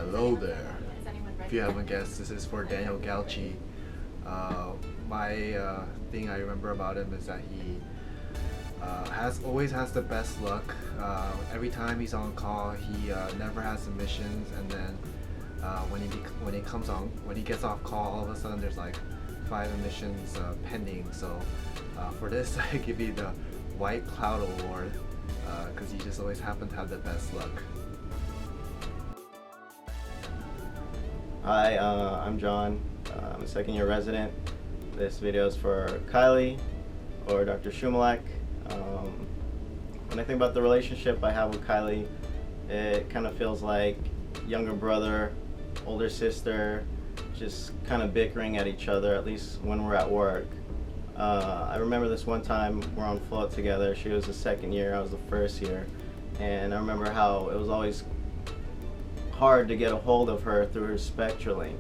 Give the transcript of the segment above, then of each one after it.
Hello there. If you haven't guessed, this is for Daniel Gauchi. My thing I remember about him is that he always has the best luck. Every time he's on call, he never has emissions, and then when he gets off call, all of a sudden there's like 5 emissions pending. So for this, I give you the White Cloud Award because you just always happen to have the best luck. Hi, I'm John. I'm a second-year resident. This video is for Kylie or Dr. Shumalek. When I think about the relationship I have with Kylie, it kind of feels like younger brother, older sister, just kind of bickering at each other, at least when we're at work. I remember this one time we're on float together. She was the second year, I was the first year, and I remember how it was always hard to get a hold of her through her SpectraLink.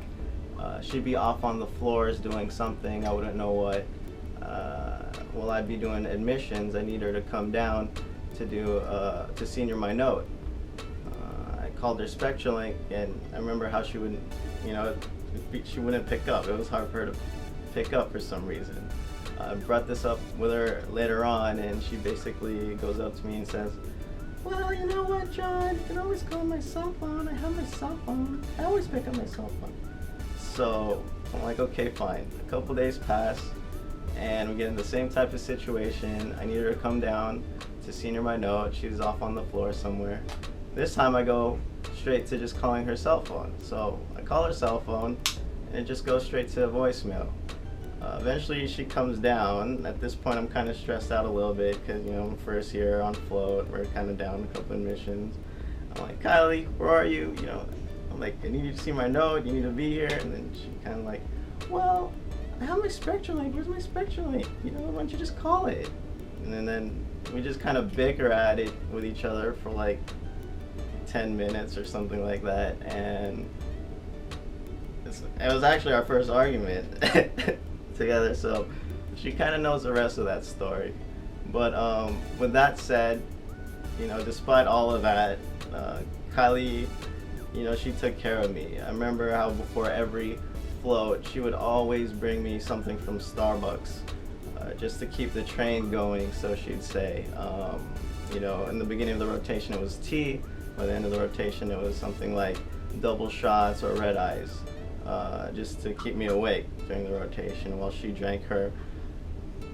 She'd be off on the floors doing something, I wouldn't know what. While I'd be doing admissions, I need her to come down to senior my note. I called her SpectraLink, and I remember how she wouldn't, she wouldn't pick up. It was hard for her to pick up for some reason. I brought this up with her later on, and she basically goes up to me and says, "Well, you know what, John? You can always call my cell phone. I have my cell phone. I always pick up my cell phone." So I'm like, okay, fine. A couple days pass, and we get in the same type of situation. I need her to come down to senior my note. She's off on the floor somewhere. This time I go straight to just calling her cell phone. So I call her cell phone, and it just goes straight to voicemail. Eventually she comes down. At this point I'm kind of stressed out a little bit because, I'm first year on float. We're kind of down a couple admissions. I'm like, "Kylie, where are you?" I'm like, "I need you to see my note. You need to be here." And then she kind of like, "Well, I have my SpectraLink. Where's my SpectraLink? Why don't you just call it?" And then we just kind of bicker at it with each other for like 10 minutes or something like that. And it was actually our first argument together, so she kind of knows the rest of that story. But with that said, despite all of that, Kylie, she took care of me. I remember how before every float, she would always bring me something from Starbucks just to keep the train going, so she'd say. In the beginning of the rotation it was tea, by the end of the rotation it was something like double shots or red eyes. Just to keep me awake during the rotation while she drank her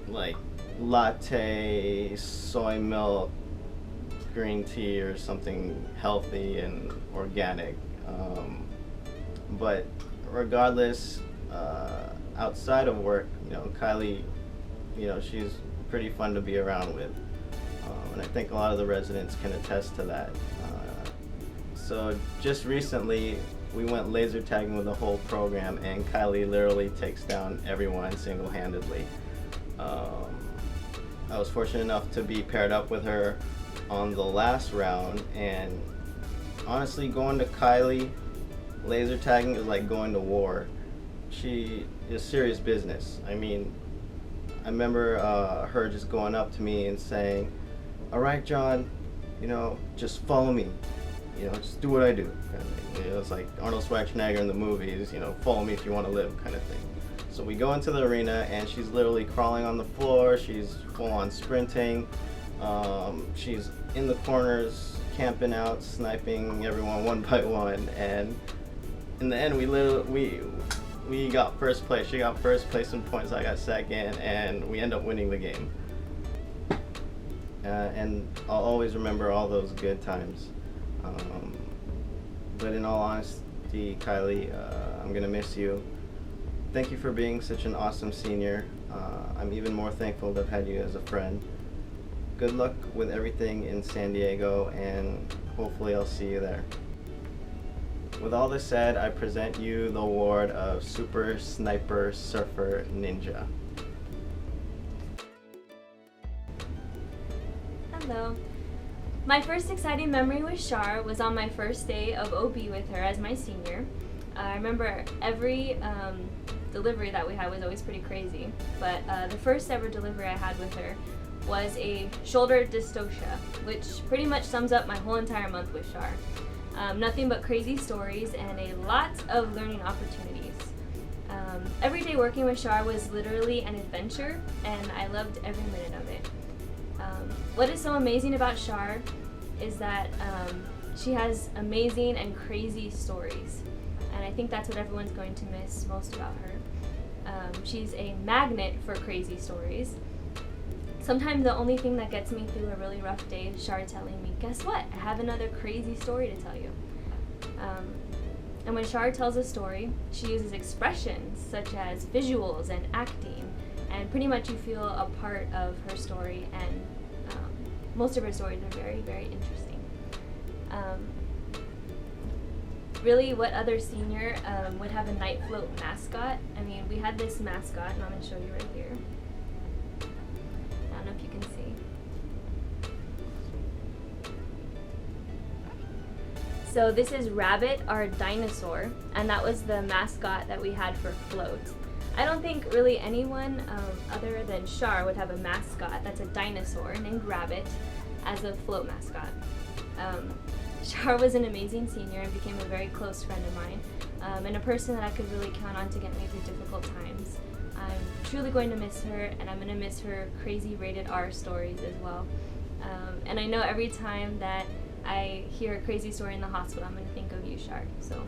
like latte, soy milk, green tea, or something healthy and organic. But regardless, outside of work, Kylie, she's pretty fun to be around with. And I think a lot of the residents can attest to that. So just recently, we went laser tagging with the whole program, and Kylie literally takes down everyone single-handedly. I was fortunate enough to be paired up with her on the last round, and honestly, going to Kylie laser tagging is like going to war. She is serious business. I remember her just going up to me and saying, "All right, John, just follow me. Just do what I do." It's like Arnold Schwarzenegger in the movies, "Follow me if you want to live," kind of thing. So we go into the arena, and she's literally crawling on the floor. She's full on sprinting. She's in the corners, camping out, sniping everyone one by one. And in the end, we got first place. She got first place in points. I got second, and we end up winning the game. And I'll always remember all those good times. But in all honesty, Kylie, I'm gonna miss you. Thank you for being such an awesome senior. I'm even more thankful to have had you as a friend. Good luck with everything in San Diego, and hopefully I'll see you there. With all this said, I present you the award of Super Sniper Surfer Ninja. Hello. My first exciting memory with Shar was on my first day of OB with her as my senior. I remember every delivery that we had was always pretty crazy, but the first ever delivery I had with her was a shoulder dystocia, which pretty much sums up my whole entire month with Shar. Nothing but crazy stories and a lot of learning opportunities. Every day working with Shar was literally an adventure, and I loved every minute of it. What is so amazing about Shar is that she has amazing and crazy stories, and I think that's what everyone's going to miss most about her. She's a magnet for crazy stories. Sometimes the only thing that gets me through a really rough day is Shar telling me, guess what? I have another crazy story to tell you. And when Shar tells a story, she uses expressions such as visuals and acting, and pretty much you feel a part of her story, and most of her stories are very, very interesting. Really, what other senior would have a night float mascot? I mean, we had this mascot, and I'm going to show you right here. I don't know if you can see. So this is Rabbit, our dinosaur, and that was the mascot that we had for float. I don't think really anyone other than Shar would have a mascot that's a dinosaur named Rabbit as a float mascot. Shar was an amazing senior and became a very close friend of mine, and a person that I could really count on to get me through difficult times. I'm truly going to miss her, and I'm going to miss her crazy rated R stories as well. And I know every time that I hear a crazy story in the hospital, I'm going to think of you, Shar. So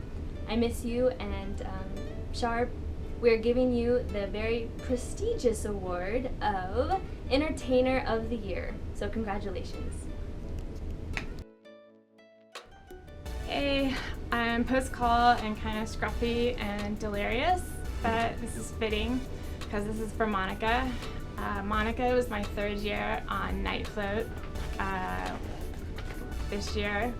I miss you, and Shar, we're giving you the very prestigious award of Entertainer of the Year. So congratulations. Hey, I'm post-call and kind of scruffy and delirious, but this is fitting because this is for Monica. Monica was my third year on Night Float this year,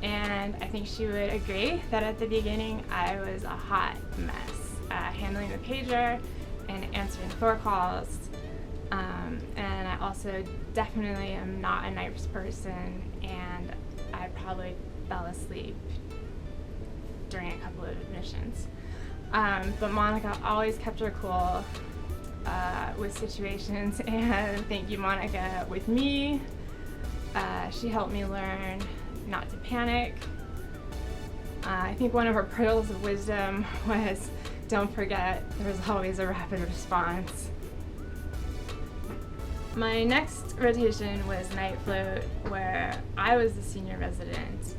and I think she would agree that at the beginning I was a hot mess, handling the pager and answering floor calls, and I also definitely am not a night person, and I probably fell asleep during a couple of admissions. But Monica always kept her cool with situations, and thank you, Monica, with me. She helped me learn not to panic. I think one of her pearls of wisdom was, don't forget, there's always a rapid response. My next rotation was Night Float, where I was the senior resident.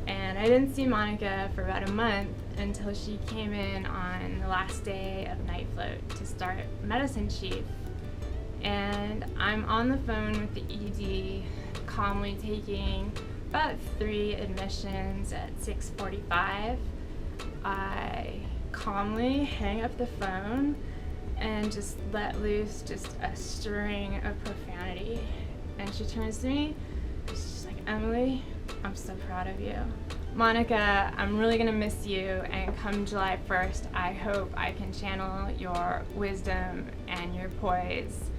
And I didn't see Monica for about a month until she came in on the last day of Night Float to start medicine chief. And I'm on the phone with the ED, calmly taking about 3 admissions at 6:45. I calmly hang up the phone and just let loose just a string of profanity. And she turns to me, she's just like, Emily, I'm so proud of you. Monica, I'm really gonna miss you, and come July 1st, I hope I can channel your wisdom and your poise.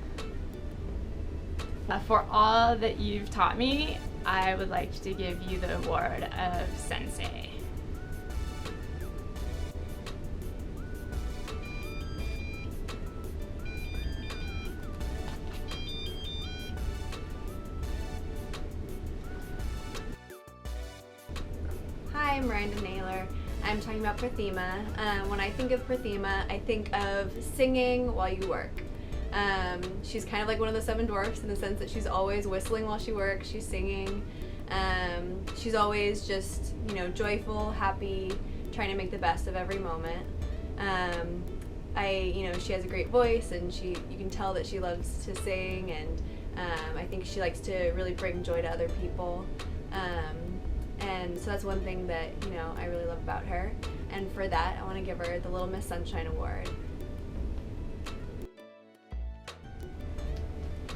For all that you've taught me, I would like to give you the award of Sensei. Hi, I'm Miranda Naylor. I'm talking about Prathima. When I think of Prathima, I think of singing while you work. She's kind of like one of the 7 dwarfs in the sense that she's always whistling while she works, she's singing. She's always just, joyful, happy, trying to make the best of every moment. She has a great voice, and you can tell that she loves to sing, and I think she likes to really bring joy to other people. And so that's one thing that, I really love about her. And for that, I want to give her the Little Miss Sunshine Award.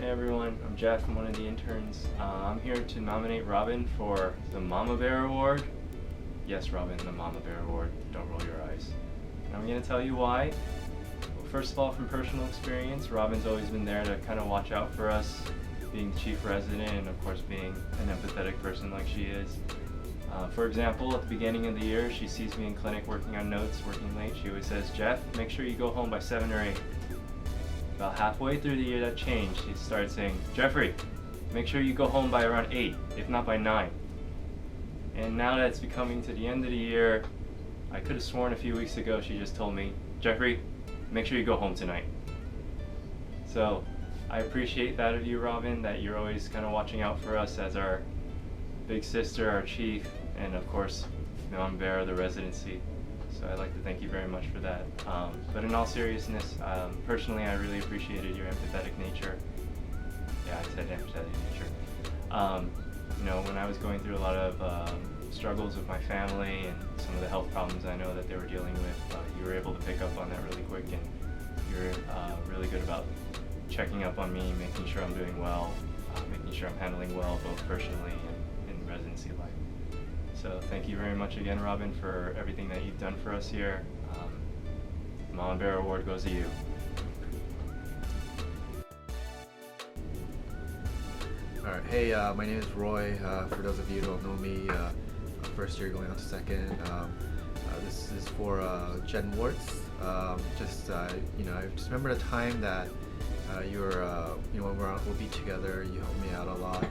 Hey everyone, I'm Jeff, I'm one of the interns. I'm here to nominate Robin for the Mama Bear Award. Yes, Robin, the Mama Bear Award. Don't roll your eyes. And I'm going to tell you why. Well, first of all, from personal experience, Robin's always been there to kind of watch out for us, being the chief resident, and of course being an empathetic person like she is. For example, at the beginning of the year, she sees me in clinic working on notes, working late. She always says, Jeff, make sure you go home by 7 or 8. About halfway through the year that changed. She started saying, Jeffrey, make sure you go home by around 8, if not by 9. And now that it's becoming to the end of the year, I could have sworn a few weeks ago she just told me, Jeffrey, make sure you go home tonight. So I appreciate that of you, Robin, that you're always kind of watching out for us as our big sister, our chief, and of course, Mom Bear, the residency. So I'd like to thank you very much for that. But in all seriousness, personally, I really appreciated your empathetic nature. Yeah, I said empathetic nature. You know, when I was going through a lot of struggles with my family and some of the health problems I know that they were dealing with, you were able to pick up on that really quick, and you're really good about checking up on me, making sure I'm doing well, making sure I'm handling well both personally and in residency life. So thank you very much again, Robin, for everything that you've done for us here. The Mama Bear Award goes to you. Alright, hey, my name is Roy. For those of you who don't know me, first year going on to second. This is for Jen Warts. You know, I just remember the time that you were, you know, when we'll be together, you helped me out a lot.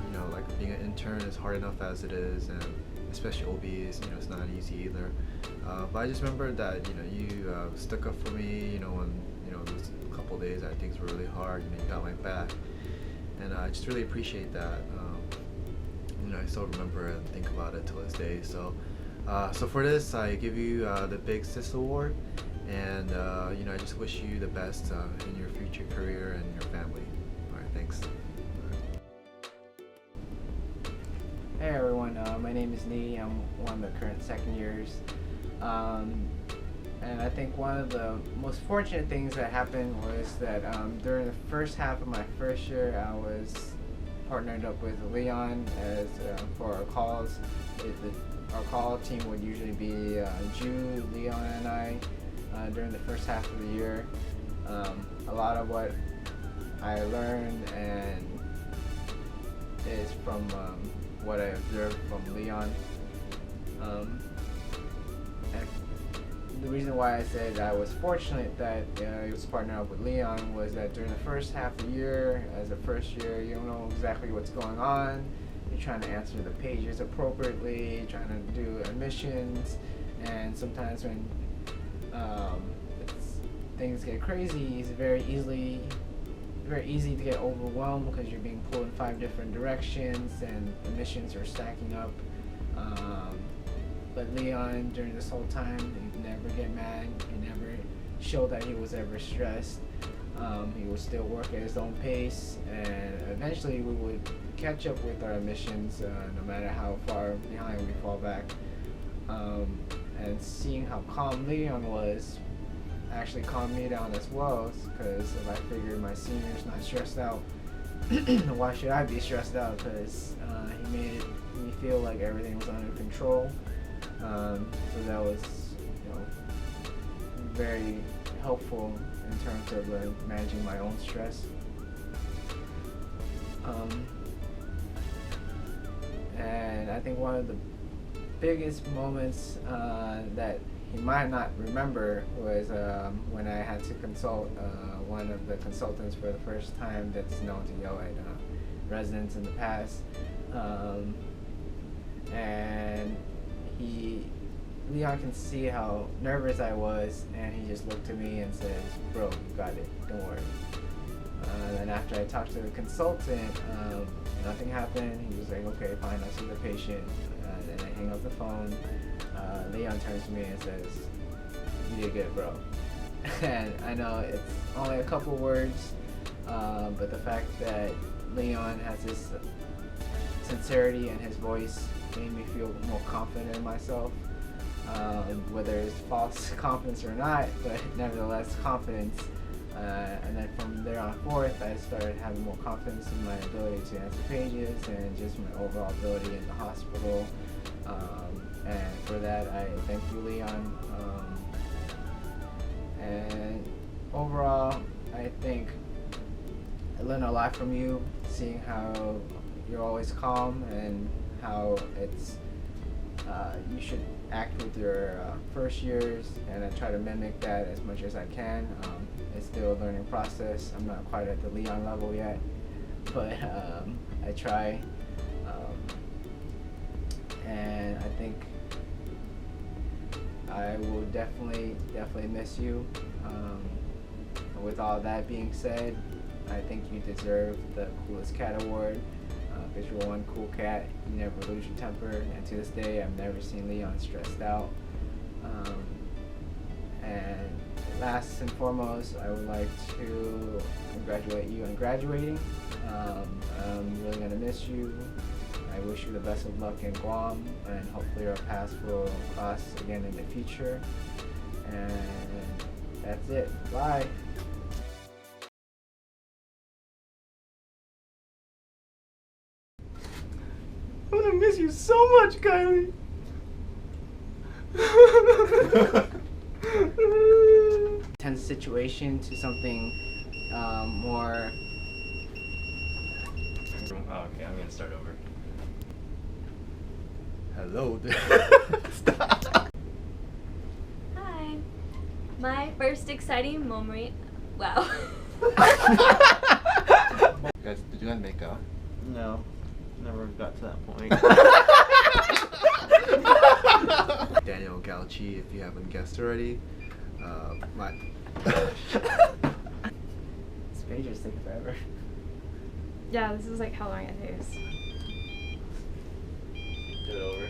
You know, like being an intern is hard enough as it is, and especially OB is, you know, it's not easy either. But I just remember that, you know, you stuck up for me, you know, when, you know, those couple days that things were really hard, you know, you got my back. And I just really appreciate that. You know, I still remember and think about it till this day. So, so for this, I give you the Big Sis Award, and you know, I just wish you the best in your future career and your family. All right, thanks. Hey everyone, my name is Nee. I'm one of the current second years. And I think one of the most fortunate things that happened was that during the first half of my first year, I was partnered up with Leon as for our calls. Our call team would usually be Ju, Leon, and I during the first half of the year. A lot of what I learned and is from what I observed from Leon. The reason why I said I was fortunate that I was partnered up with Leon was that during the first half of the year, as a first year, you don't know exactly what's going on. You're trying to answer the pages appropriately, trying to do admissions, and sometimes when things get crazy, it's very easy to get overwhelmed because you're being pulled in 5 different directions and admissions are stacking up. But Leon, during this whole time, he never get mad. He never showed that he was ever stressed. He would still work at his own pace, and eventually we would catch up with our admissions, no matter how far behind we fall back. And seeing how calm Leon was actually calmed me down as well, because if I figured my senior's not stressed out, why should I be stressed out? Because he made me feel like everything was under control. So that was, you know, very helpful in terms of managing my own stress. And I think one of the biggest moments that he might not remember was when I had to consult one of the consultants for the first time that's known to yell at residents in the past. And Leon can see how nervous I was, and he just looked at me and says, "Bro, you got it, don't worry." And after I talked to the consultant, nothing happened. He was like, "Okay, fine, I'll see the patient." Then I hang up the phone. Leon turns to me and says, "You did good, bro." And I know it's only a couple words, but the fact that Leon has this sincerity in his voice made me feel more confident in myself, whether it's false confidence or not, but nevertheless confidence. And then from there on forth, I started having more confidence in my ability to answer pages and just my overall ability in the hospital. And for that, I thank you, Leon. And overall, I think I learned a lot from you, seeing how you're always calm and how it's you should act with your first years, and I try to mimic that as much as I can. It's still a learning process. I'm not quite at the Leon level yet, but I try. and I think I will definitely miss you. With all that being said, I think you deserve the Coolest Cat Award because you're one cool cat. You never lose your temper, and to this day, I've never seen Leon stressed out. And last and foremost, I would like to congratulate you on graduating. I'm really gonna miss you. I wish you the best of luck in Guam, and hopefully our paths will cross again in the future. And that's it. Bye. I'm gonna miss you so much, Kylie. Tense situation to something more. Oh, okay, I'm gonna start over. Hello there. Stop. Hi. My first exciting memory. Wow. Guys, did you guys make up? No, never got to that point. Daniel Galchi, if you haven't guessed already. My. This page is taking forever. Yeah, this is like how long it takes. Do it over.